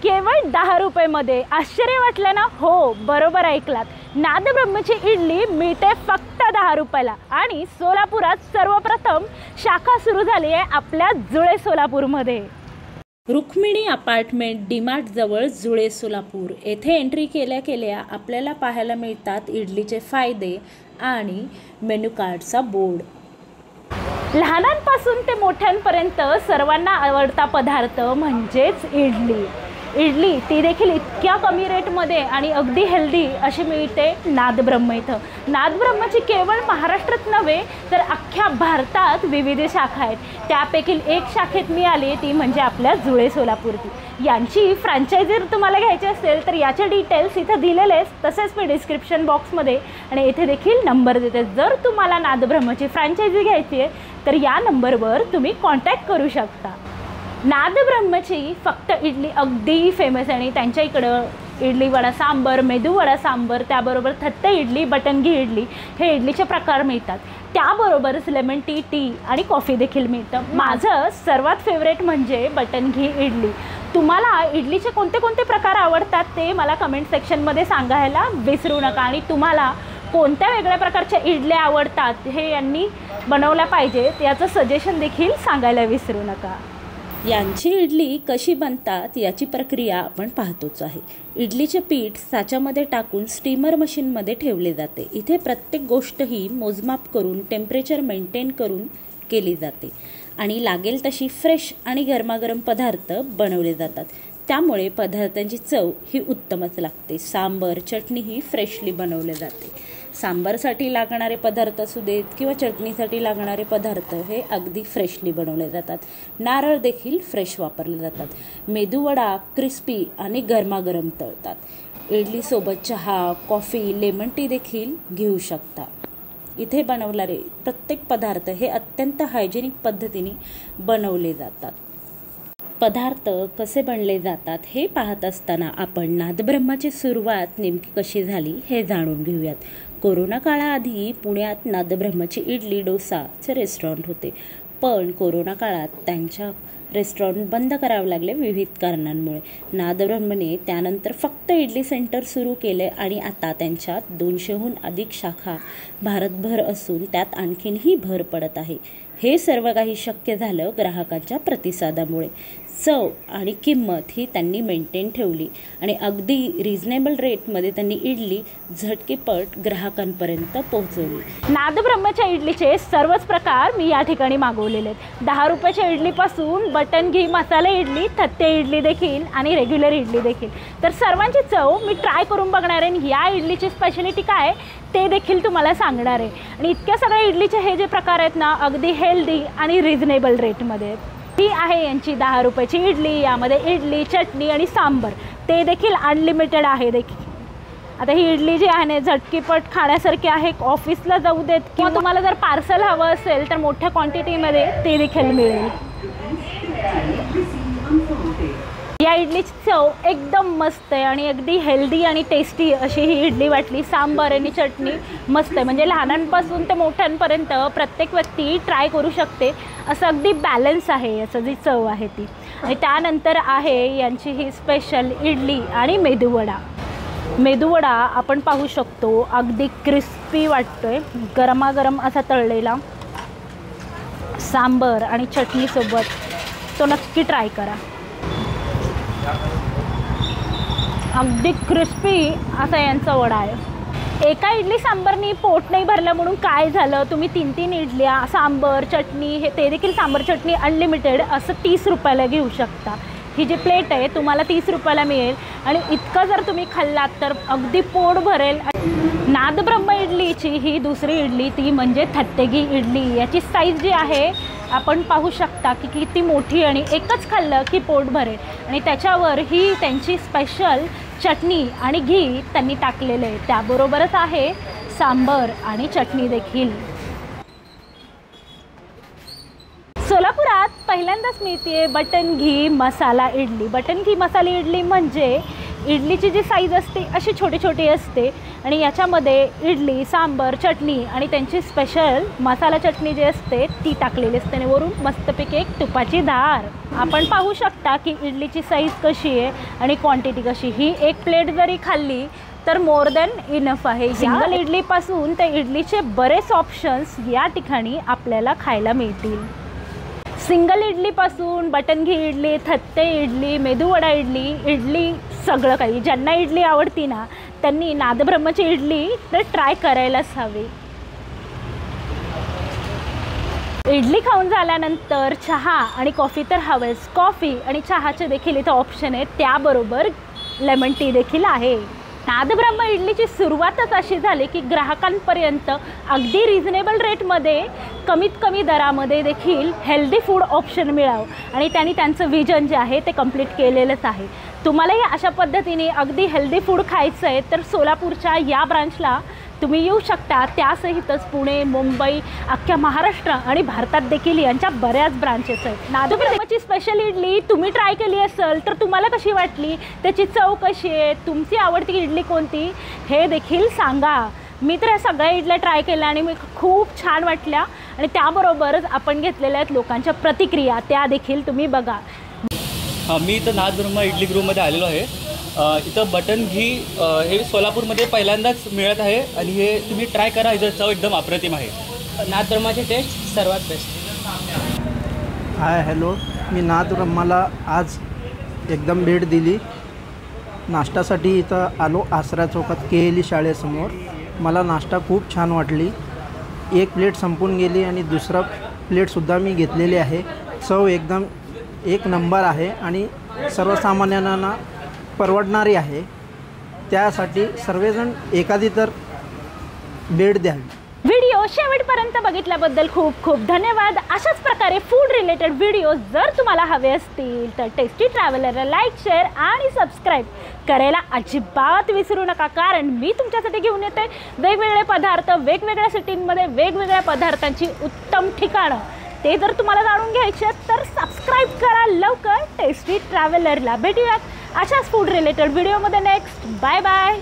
केवळ 10 रुपयामध्ये। आश्चर्य वाटलं ना? हो, बरोबर ऐकलात। नादब्रह्मची इडली मिळते फक्त 10 रुपयाला आणि सोलापुरात सर्वप्रथम शाखा सुरू झाली आहे आपल्या जुळे सोलापूरमध्ये। रुक्मिणी अपार्टमेंट डीमार्ट जवळ जुळे सोलापूर येथे एंट्री केल्या केल्या आपल्याला पाहायला मिळतात इडलीचे फायदे आणि मेनू कार्डचा बोर्ड। लहानांपासून ते मोठ्यांपर्यंत सर्वांना आवडता पदार्थ म्हणजेच इडली। इडली ती देखील इतक्या कमी रेटमध्ये आणि अगदी हेल्दी अशी मिळते नादब्रह्म इथं। नादब्रह्मची केवळ महाराष्ट्रात नव्हे तर अख्ख्या भारतात विविध शाखा आहेत। त्यापैकी एक शाखेत मी आली ती म्हणजे आपल्या जुळे सोलापूरची। यांची फ्रँचायझी जर तुम्हाला घ्यायची असेल तर याचे डिटेल्स इथं दिलेले आहेत, तसेच मी डिस्क्रिप्शन बॉक्समध्ये आणि इथे देखील नंबर देते। जर तुम्हाला नादब्रह्मची फ्रँचायझी घ्यायची आहे तर या नंबरवर तुम्ही कॉन्टॅक्ट करू शकता। नादब्रह्मची फक्त इडली अगदी फेमस आहे आणि त्यांच्या इकडं इडली वडा सांबर, मेदू वडा सांबर, त्याबरोबर थत्ते इडली, बटन घी इडली हे इडलीचे प्रकार मिळतात। त्याबरोबरच लेमन टी आणि कॉफी देखील मिळतं। माझं सर्वात फेवरेट म्हणजे बटन घी इडली। तुम्हाला इडलीचे कोणते कोणते प्रकार आवडतात ते मला कमेंट सेक्शनमध्ये सांगायला विसरू नका आणि तुम्हाला कोणत्या वेगळ्या प्रकारच्या इडल्या आवडतात हे यांनी बनवल्या पाहिजेत याचं सजेशन देखील सांगायला विसरू नका। यांची इडली कशी बनतात याची प्रक्रिया आपण पाहतोच आहे। इडलीचे पीठ साच्यामध्ये टाकून स्टीमर मशीनमध्ये ठेवले जाते। इथे प्रत्येक गोष्ट ही मोजमाप करून टेम्परेचर मेंटेन करून केली जाते आणि लागेल तशी फ्रेश आणि गरमागरम पदार्थ बनवले जातात। त्यामुळे पदार्थांची चव ही उत्तमच लागते। सांबर चटणी ही फ्रेशली बनवले जाते। सांबारसाठी लागणारे पदार्थ असू देत किंवा चटणीसाठी लागणारे पदार्थ हे अगदी फ्रेशली बनवले जातात। नारळ देखील फ्रेश वापरले जातात। मेदूवडा क्रिस्पी आणि गरमागरम तळतात। इडलीसोबत चहा, कॉफी, लेमन टी देखील घेऊ शकता। इथे बनवणारे प्रत्येक पदार्थ हे अत्यंत हायजेनिक पद्धतीने बनवले जातात। पदार्थ कसे बनले जातात हे पाहत असताना आपण नादब्रह्माची सुरुवात नेमकी कशी झाली हे जाणून घेऊयात। कोरोना काळाआधी पुण्यात नादब्रह्माची इडली डोसाचे रेस्टॉरंट होते, पण कोरोना काळात त्यांच्या रेस्टॉरंट बंद करावे लागले विविध कारणांमुळे। नादब्रह्मने त्यानंतर फक्त इडली सेंटर सुरू केले आणि आता त्यांच्यात 200हून अधिक शाखा भारतभर असून त्यात आणखीनही भर पडत आहे। हे सर्व काही शक्य झालं ग्राहकांच्या प्रतिसादामुळे। चव आणि किंमत ही त्यांनी मेंटेन ठेवली आणि अगदी रिझनेबल रेटमध्ये त्यांनी इडली झटकेपट ग्राहकांपर्यंत पोहोचवली। नादब्रह्मच्या इडलीचे सर्वच प्रकार मी या ठिकाणी मागवलेले आहेत। 10 रुपयाच्या इडलीपासून बटन घी मसाला इडली, थत्ते इडली देखील आणि रेग्युलर इडली देखील। तर सर्वांची चव मी ट्राय करून बघणार आहे आणि या इडलीची स्पेशालिटी काय ते देखील तुम्हाला सांगणार आहे। आणि इतक्या सगळ्या इडलीचे हे जे प्रकार आहेत ना अगदी हेल्दी आणि रिझनेबल रेटमध्ये आहेत। ही आहे यांची 10 रुपयाची इडली। यामध्ये इडली, चटणी आणि सांबर ते देखील अनलिमिटेड आहे देखील। आता ही इडली जी आहे ना झटकीपट खाण्यासारखी आहे, ऑफिसला जाऊ देत किंवा तुम्हाला जर पार्सल हवं असेल तर मोठ्या क्वांटिटीमध्ये ते देखील मिळेल। या इडलीची चव एकदम मस्त आहे आणि अगदी हेल्दी आणि टेस्टी अशी ही इडली वाटली। सांबार आणि चटणी मस्त आहे, म्हणजे लहानांपासून ते मोठ्यांपर्यंत प्रत्येक व्यक्ती ट्राय करू शकते असं अगदी बॅलन्स आहे याचं जी चव आहे ती। आणि त्यानंतर आहे यांची ही स्पेशल इडली आणि मेदूवडा। मेदूवडा आपण पाहू शकतो अगदी क्रिस्पी वाटतोय, गरमागरम असा तळलेला। सांबर आणि चटणीसोबत तो नक्की ट्राय करा। अगदी क्रिस्पी असा यांचा वडा आहे। एका इडली सांबरनी पोट नाही भरलं म्हणून काय झालं, तुम्ही 3-3 इडल्या, सांबर, चटणी हे ते देखील सांबर चटणी अनलिमिटेड असं 30 रुपयाला घेऊ शकता। ही जी प्लेट आहे तुम्हाला 30 रुपयाला मिळेल आणि इतकं जर तुम्ही खाल्लात तर अगदी पोट भरेल। नादब्रह्म इडलीची ही दुसरी इडली ती म्हणजे थत्ते घी इडली। याची साईज जी आहे आपण पाहू शकता की किती मोठी आणि एकच खाल्लं की पोट भरेल आणि त्याच्यावर ही त्यांची स्पेशल चटणी आणि घी त्यांनी टाकलेलं आहे। त्याबरोबरच आहे सांबर आणि चटणी देखील। सोलापुरात पहिल्यांदाच मिळते बटन घी मसाला इडली। बटन घी मसाला इडली म्हणजे इडलीची जी साईज असते अशी छोटी छोटी असते आणि याच्यामध्ये इडली, सांबर, चटणी आणि त्यांची स्पेशल मसाला चटणी जी असते ती टाकलेली असते आणि वरून मस्तपैकी एक तुपाची धार. आपण पाहू शकता की इडलीची साईज कशी आहे आणि क्वांटिटी कशी. ही एक प्लेट जरी खाल्ली तर मोर दॅन इनफ आहे. सिंगल इडलीपासून ते इडलीचे बरेच ऑप्शन्स या ठिकाणी आपल्याला खायला मिळतील. सिंगल इडलीपासून बटन घी इडली, थत्ते इडली, मेदूवडा इडली, इडली सगळं काही. ज्यांना इडली आवडती ना त्यांनी नादब्रह्मची इडली तर ट्राय करायलाच हवी. इडली खाऊन झाल्यानंतर चहा आणि कॉफी तर हवेच. कॉफी आणि चहाचे देखील इथं ऑप्शन आहेत, त्याबरोबर लेमन टी देखील आहे. नादब्रह्म इडलीची सुरुवातच अशी झाली की ग्राहकांपर्यंत अगदी रिझनेबल रेटमध्ये कमीत कमी दरामध्ये देखील हेल्दी फूड ऑप्शन मिळावं आणि त्यांनी त्यांचं विजन जे आहे ते कंप्लीट केलेलंच आहे. तुम्हालाही अशा पद्धतीने अगदी हेल्दी फूड खायचं आहे तर सोलापूरच्या या ब्रांचला तुम्ही येऊ शकता. त्यासहितच पुणे, मुंबई, अख्ख्या महाराष्ट्र आणि भारतात देखील यांच्या बऱ्याच ब्रांचेस आहेत. नादब्रह्मची स्पेशल इडली तुम्ही ट्राय केली असेल तर तुम्हाला कशी वाटली, त्याची चव कशी आहे, तुमची आवडती इडली कोणती हे देखील सांगा. मी तर या सगळ्या इडल्या ट्राय केल्या आणि मी खूप छान वाटल्या आणि त्याबरोबरच आपण घेतलेल्या आहेत लोकांच्या प्रतिक्रिया, त्या देखील तुम्ही बघा. मी इथं नादब्रह्म इडली गृहमध्ये आलेलो आहे. इथं बटन घी हे सोलापूरमध्ये पहिल्यांदाच मिळत आहे आणि हे तुम्ही ट्राय करा. इथं चव एकदम अप्रतिम आहे. नादब्रह्माची टेस्ट सर्वात बेस्ट. हाय हॅलो, मी नादब्रह्माला आज एकदम भेट दिली. नाश्त्यासाठी इथं आलो आसरा चौकात केली शाळेसमोर. मला नाश्ता खूप छान वाटली. एक प्लेट संपून गेली आणि दुसरा प्लेटसुद्धा मी घेतलेली आहे. चव एकदम एक नंबर आहे आणि सर्वसामान्यांना परवडणारी आहे. त्यासाठी सर्वजण एखादी तर भेट द्यावी. व्हिडिओ शेवटपर्यंत बघितल्याबद्दल खूप खूप धन्यवाद. अशाच प्रकारे फूड रिलेटेड व्हिडिओ जर तुम्हाला हवे असतील तर टेस्टी ट्रॅव्हलरला लाईक, शेअर आणि सबस्क्राईब करायला अजिबात विसरू नका. कारण मी तुमच्यासाठी घेऊन येते वेगवेगळे पदार्थ, वेगवेगळ्या सिटींमध्ये वेगवेगळ्या पदार्थांची उत्तम ठिकाणं. ते जर तुम्हाला जाणून घ्यायचे तर सबस्क्राईब करा लवकर टेस्टी ट्रॅव्हलरला. भेटूयात अशाच फूड रिलेटेड व्हिडिओमध्ये नेक्स्ट. Bye bye.